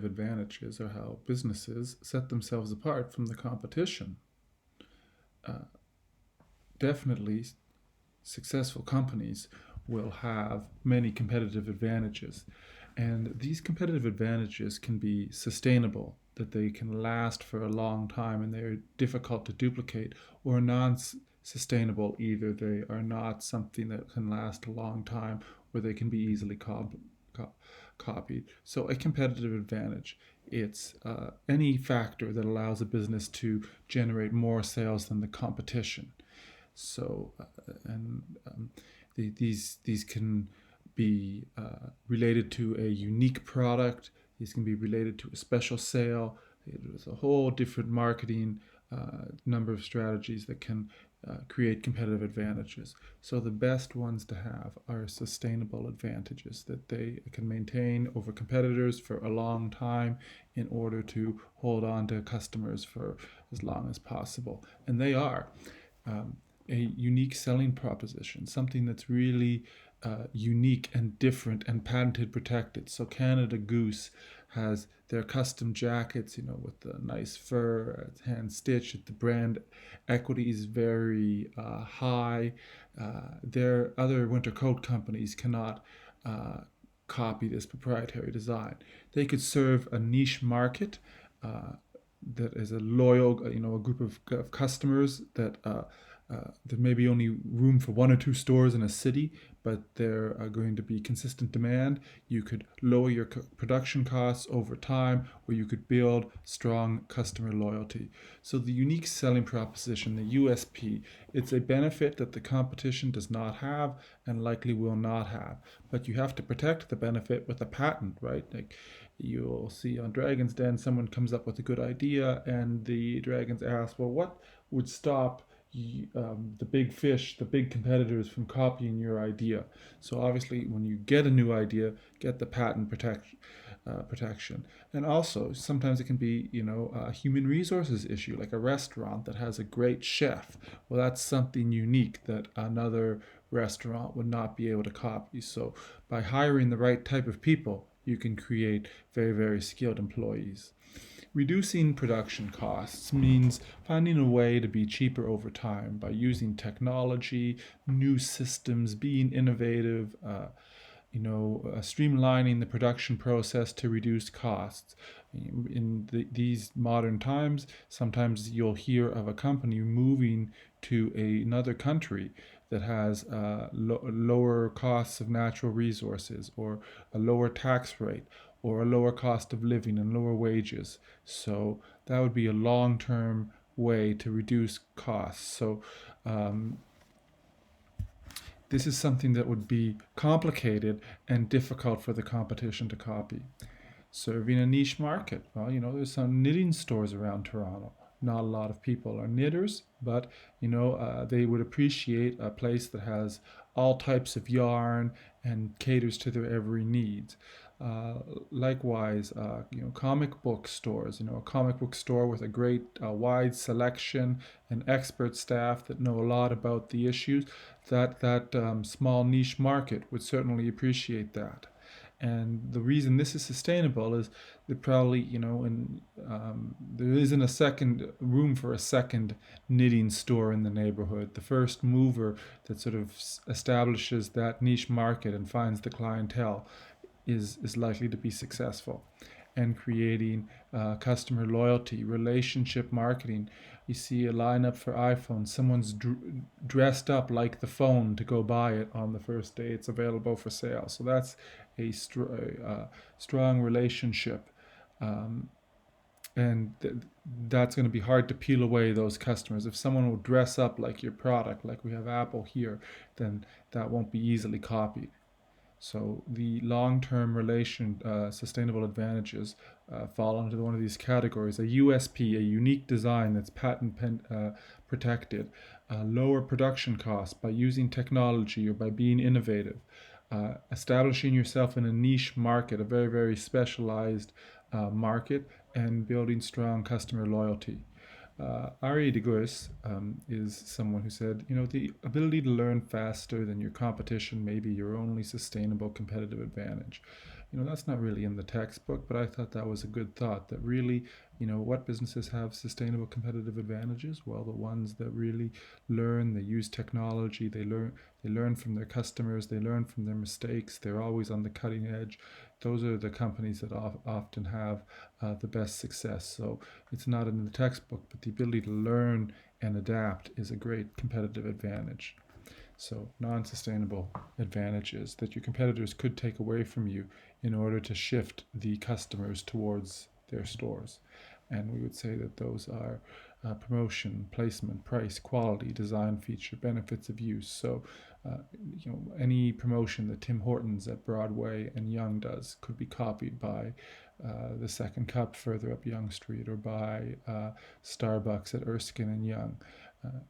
advantages are how businesses set themselves apart from the competition. Definitely, successful companies will have many competitive advantages, and these competitive advantages can be sustainable, that they can last for a long time and they're difficult to duplicate, or non-sustainable, either they are not something that can last a long time or they can be easily copied. So a competitive advantage, it's any factor that allows a business to generate more sales than the competition. So, and these can be related to a unique product. These can be related to a special sale. There's a whole different marketing number of strategies that can create competitive advantages. So the best ones to have are sustainable advantages that they can maintain over competitors for a long time in order to hold on to customers for as long as possible. And they are. A unique selling proposition, something that's really unique and different and patented protected. So Canada Goose has their custom jackets, with the nice fur, hand stitched. The brand equity is very high. Their other winter coat companies cannot copy this proprietary design. They could serve a niche market that is a loyal, a group of customers that there may be only room for one or two stores in a city, but there are going to be consistent demand. You could lower your production costs over time, or you could build strong customer loyalty. So the unique selling proposition, the USP, it's a benefit that the competition does not have and likely will not have. But you have to protect the benefit with a patent, right? Like you'll see on Dragon's Den, someone comes up with a good idea and the dragons ask, well, what would stop the big fish, the big competitors from copying your idea? So obviously, when you get a new idea, get the patent protection. And also, sometimes it can be, a human resources issue, like a restaurant that has a great chef. Well, that's something unique that another restaurant would not be able to copy. So by hiring the right type of people, you can create very, very skilled employees. Reducing production costs means finding a way to be cheaper over time by using technology, new systems, being innovative, streamlining the production process to reduce costs. In these modern times, sometimes you'll hear of a company moving to another country that has lower costs of natural resources, or a lower tax rate, or a lower cost of living and lower wages. So that would be a long-term way to reduce costs. So this is something that would be complicated and difficult for the competition to copy. Serving a niche market. Well, there's some knitting stores around Toronto. Not a lot of people are knitters, but they would appreciate a place that has all types of yarn and caters to their every needs. Likewise, comic book stores. A comic book store with a great wide selection and expert staff that know a lot about the issues. That small niche market would certainly appreciate that. And the reason this is sustainable is that probably, there isn't a second room for a second knitting store in the neighborhood. The first mover that sort of establishes that niche market and finds the clientele is likely to be successful. And creating customer loyalty, relationship marketing. You see a lineup for iPhones. Someone's dressed up like the phone to go buy it on the first day it's available for sale. So that's a strong relationship. And that's going to be hard to peel away those customers. If someone will dress up like your product, like we have Apple here, then that won't be easily copied. So the long-term sustainable advantages fall into one of these categories: a USP, a unique design that's patent protected, lower production costs by using technology or by being innovative, establishing yourself in a niche market, a very, very specialized market, and building strong customer loyalty. Ari de Guis is someone who said, the ability to learn faster than your competition may be your only sustainable competitive advantage. that's not really in the textbook, but I thought that was a good thought. That really, what businesses have sustainable competitive advantages? Well, the ones that really learn, they use technology, they learn from their customers, they learn from their mistakes, they're always on the cutting edge. Those are the companies that often have the best success. So it's not in the textbook, but the ability to learn and adapt is a great competitive advantage. So, non sustainable advantages that your competitors could take away from you in order to shift the customers towards their stores. And we would say that those are promotion, placement, price, quality, design, feature, benefits of use. So, any promotion that Tim Hortons at Broadway and Yonge does could be copied by the Second Cup further up Yonge Street, or by Starbucks at Erskine and Yonge.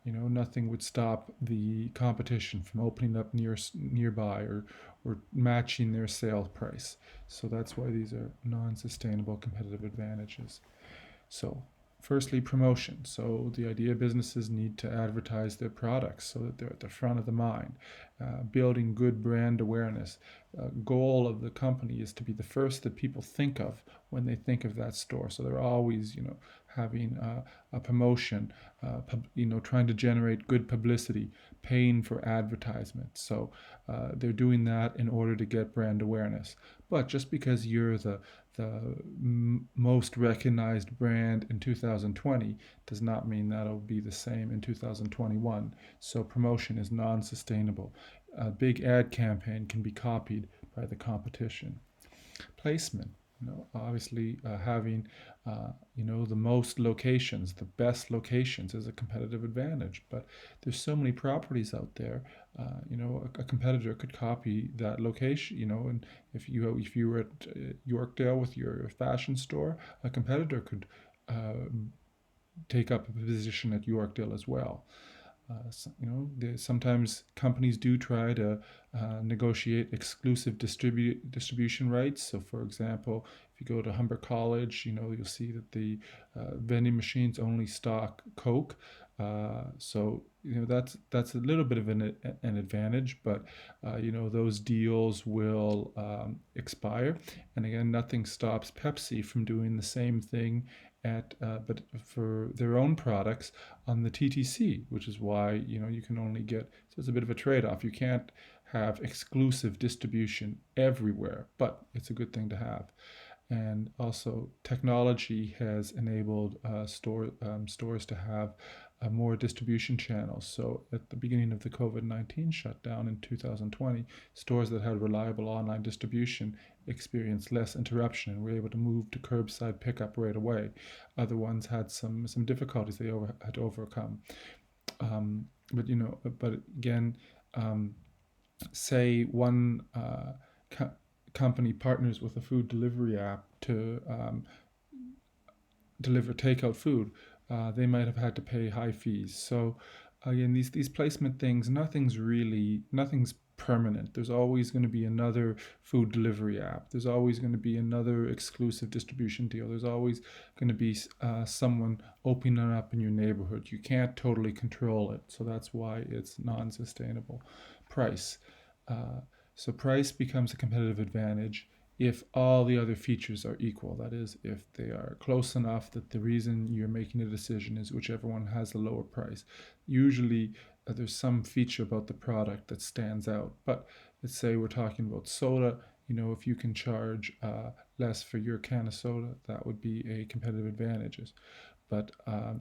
Nothing would stop the competition from opening up nearby, or matching their sale price. So that's why these are non-sustainable competitive advantages. So, firstly, promotion. So the idea businesses need to advertise their products so that they're at the front of the mind. Building good brand awareness. Goal of the company is to be the first that people think of when they think of that store. So they're always, having a promotion, trying to generate good publicity, paying for advertisement. So they're doing that in order to get brand awareness. But just because you're the most recognized brand in 2020 does not mean that'll be the same in 2021. So promotion is non-sustainable. A big ad campaign can be copied by the competition. Placement. Obviously, having the most locations, the best locations, is a competitive advantage. But there's so many properties out there. A competitor could copy that location. And if you were at Yorkdale with your fashion store, a competitor could take up a position at Yorkdale as well. Sometimes companies do try to negotiate exclusive distribution rights. So, for example, if you go to Humber College, you'll see that the vending machines only stock Coke. So that's a little bit of an advantage, but those deals will expire. And again, nothing stops Pepsi from doing the same thing but for their own products on the TTC, which is why you can only get. So it's a bit of a trade-off. You can't have exclusive distribution everywhere, but it's a good thing to have. And also, technology has enabled stores to have more distribution channels. So at the beginning of the COVID-19 shutdown in 2020, stores that had reliable online distribution experienced less interruption and were able to move to curbside pickup right away. Other ones had some difficulties they had to overcome. But again, say one company partners with a food delivery app to deliver takeout food, they might have had to pay high fees. So again, these placement things, nothing's permanent. There's always going to be another food delivery app. There's always going to be another exclusive distribution deal. There's always going to be someone opening up in your neighborhood. You can't totally control it. So that's why it's non-sustainable. Price. So price becomes a competitive advantage if all the other features are equal. That is, if they are close enough that the reason you're making a decision is whichever one has the lower price. Usually there's some feature about the product that stands out. But let's say we're talking about soda. If you can charge less for your can of soda, that would be a competitive advantage. But the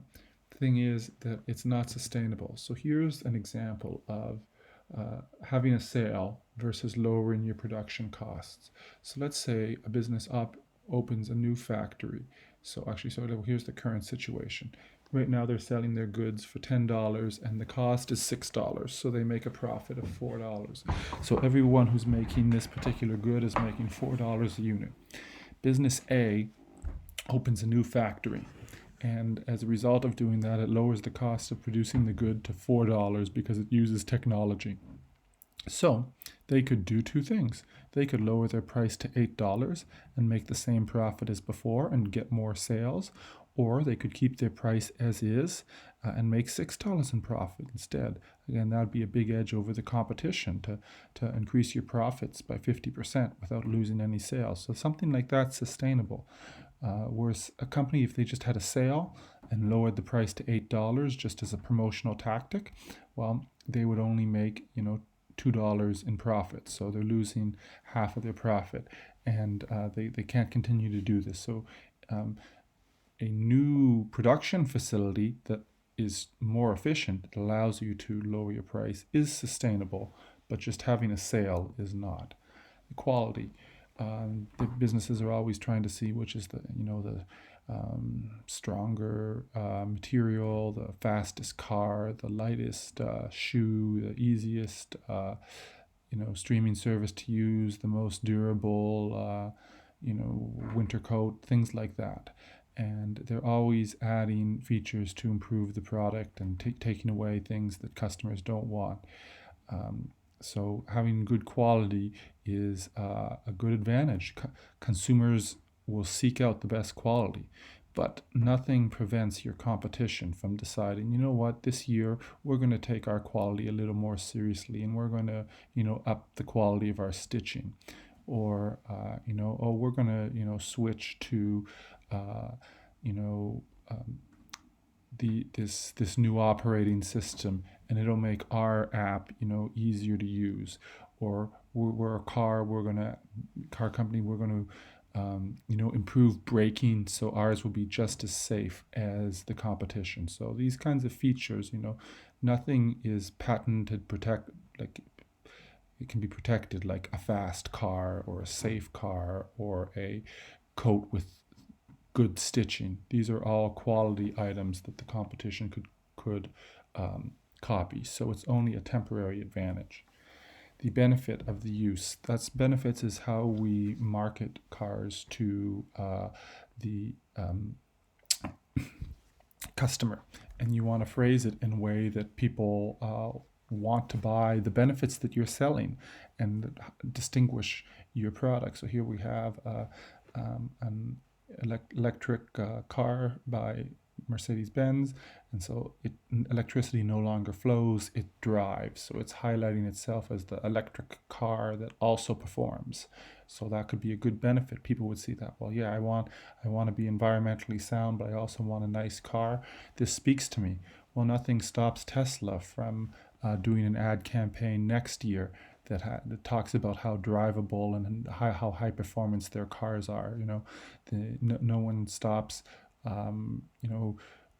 thing is that it's not sustainable. So here's an example of having a sale versus lowering your production costs. So let's say a business opens a new factory. So here's the current situation. Right now they're selling their goods for $10 and the cost is $6. So they make a profit of $4. So everyone who's making this particular good is making $4 a unit. Business A opens a new factory. And as a result of doing that, it lowers the cost of producing the good to $4 because it uses technology. So they could do two things. They could lower their price to $8 and make the same profit as before and get more sales, Or they could keep their price as is and make $6 in profit instead. Again, that would be a big edge over the competition to increase your profits by 50% without losing any sales. So something like that's sustainable. Whereas a company, if they just had a sale and lowered the price to $8 just as a promotional tactic, well, they would only make, $2 in profit. So they're losing half of their profit, and they can't continue to do this. So a new production facility that is more efficient, that allows you to lower your price, is sustainable, but just having a sale is not. The quality. The businesses are always trying to see which is the stronger material, the fastest car, the lightest shoe, the easiest streaming service to use, the most durable winter coat, things like that. And they're always adding features to improve the product and taking away things that customers don't want. So having good quality is a good advantage. Consumers will seek out the best quality, but nothing prevents your competition from deciding, you know what, this year we're going to take our quality a little more seriously, and we're going to, up the quality of our stitching, or we're going to, switch to, this new operating system, and it'll make our app easier to use. Or we're a car company, we're going to improve braking, so ours will be just as safe as the competition. So these kinds of features, nothing is patented like it can be protected, like a fast car or a safe car or a coat with good stitching. These are all quality items that the competition could copy. So it's only a temporary advantage. The benefit of the use. Benefits is how we market cars to the customer. And you want to phrase it in a way that people want to buy the benefits that you're selling and distinguish your product. So here we have an electric car by Mercedes-Benz, and so electricity no longer flows, it drives. So it's highlighting itself as the electric car that also performs. So that could be a good benefit. People would see that, well, yeah, I want to be environmentally sound, but I also want a nice car. This speaks to me. Well, nothing stops Tesla from doing an ad campaign next year that talks about how drivable and how high performance their cars are. No one stops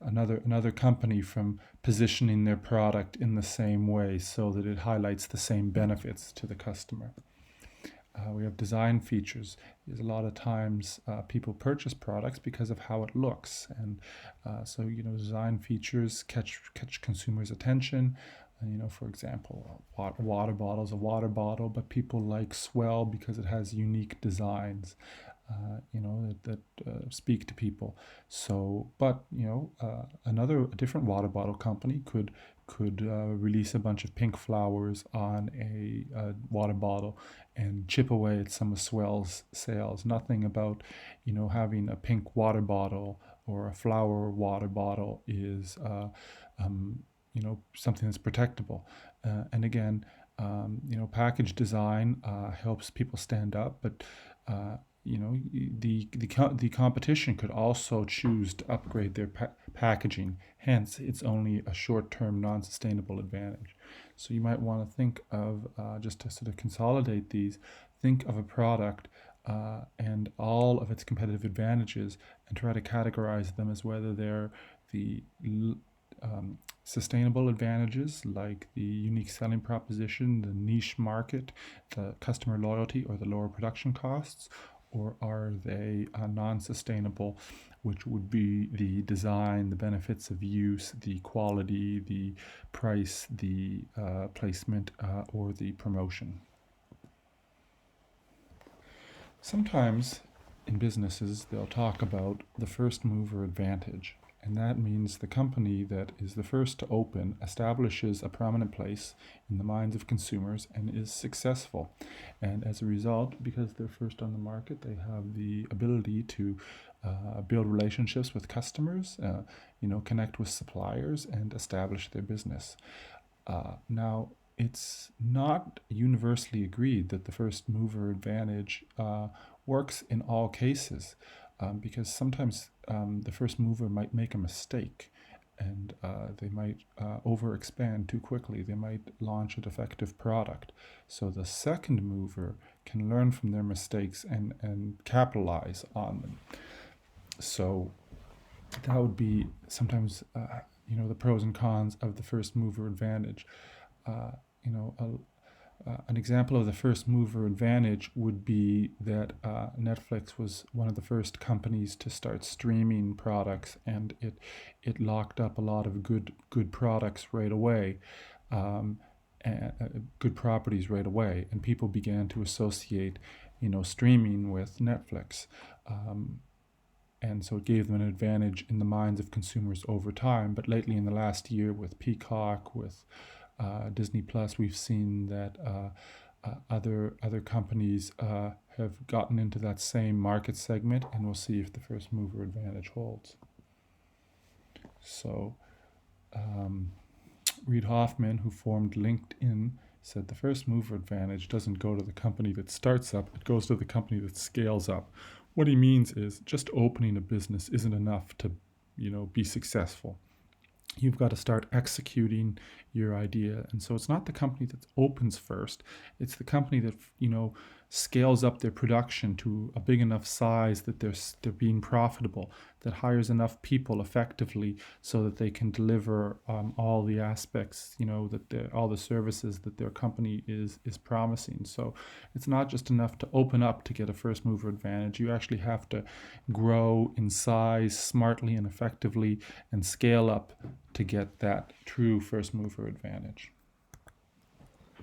another company from positioning their product in the same way so that it highlights the same benefits to the customer. We have design features. There's a lot of times people purchase products because of how it looks, and so design features catch consumers' attention. For example, a water bottle is a water bottle, but people like Swell because it has unique designs, that speak to people. So, but a different water bottle company could release a bunch of pink flowers on a water bottle and chip away at some of Swell's sales. Nothing about having a pink water bottle or a flower water bottle is something that's protectable. And again, package design helps people stand up, but the competition could also choose to upgrade their packaging. Hence, it's only a short-term, non-sustainable advantage. So you might want to think of, just to sort of consolidate these, think of a product and all of its competitive advantages, and try to categorize them as whether they're the sustainable advantages, like the unique selling proposition, the niche market, the customer loyalty, or the lower production costs, or are they non-sustainable, which would be the design, the benefits of use, the quality, the price, the placement, or the promotion. Sometimes in businesses they'll talk about the first mover advantage. And that means the company that is the first to open establishes a prominent place in the minds of consumers and is successful. And as a result, because they're first on the market, they have the ability to build relationships with customers, connect with suppliers, and establish their business. Now, it's not universally agreed that the first mover advantage works in all cases, because sometimes the first mover might make a mistake, and they might overexpand too quickly. They might launch a defective product. So the second mover can learn from their mistakes and capitalize on them. So that would be sometimes, the pros and cons of the first mover advantage. Uh, you know, an example of the first mover advantage would be that Netflix was one of the first companies to start streaming products, and it locked up a lot of good products right away, and good properties right away, and people began to associate, streaming with Netflix. And so it gave them an advantage in the minds of consumers over time. But lately, in the last year, with Peacock, with Disney Plus, we've seen that other companies have gotten into that same market segment, and we'll see if the first mover advantage holds. So Reid Hoffman, who formed LinkedIn, said the first mover advantage doesn't go to the company that starts up, it goes to the company that scales up. What he means is just opening a business isn't enough to, be successful. You've got to start executing your idea. And so it's not the company that opens first. It's the company that, scales up their production to a big enough size that they're being profitable, that hires enough people effectively so that they can deliver all the aspects, that all the services that their company is promising. So it's not just enough to open up to get a first mover advantage. You actually have to grow in size smartly and effectively and scale up to get that true first mover advantage.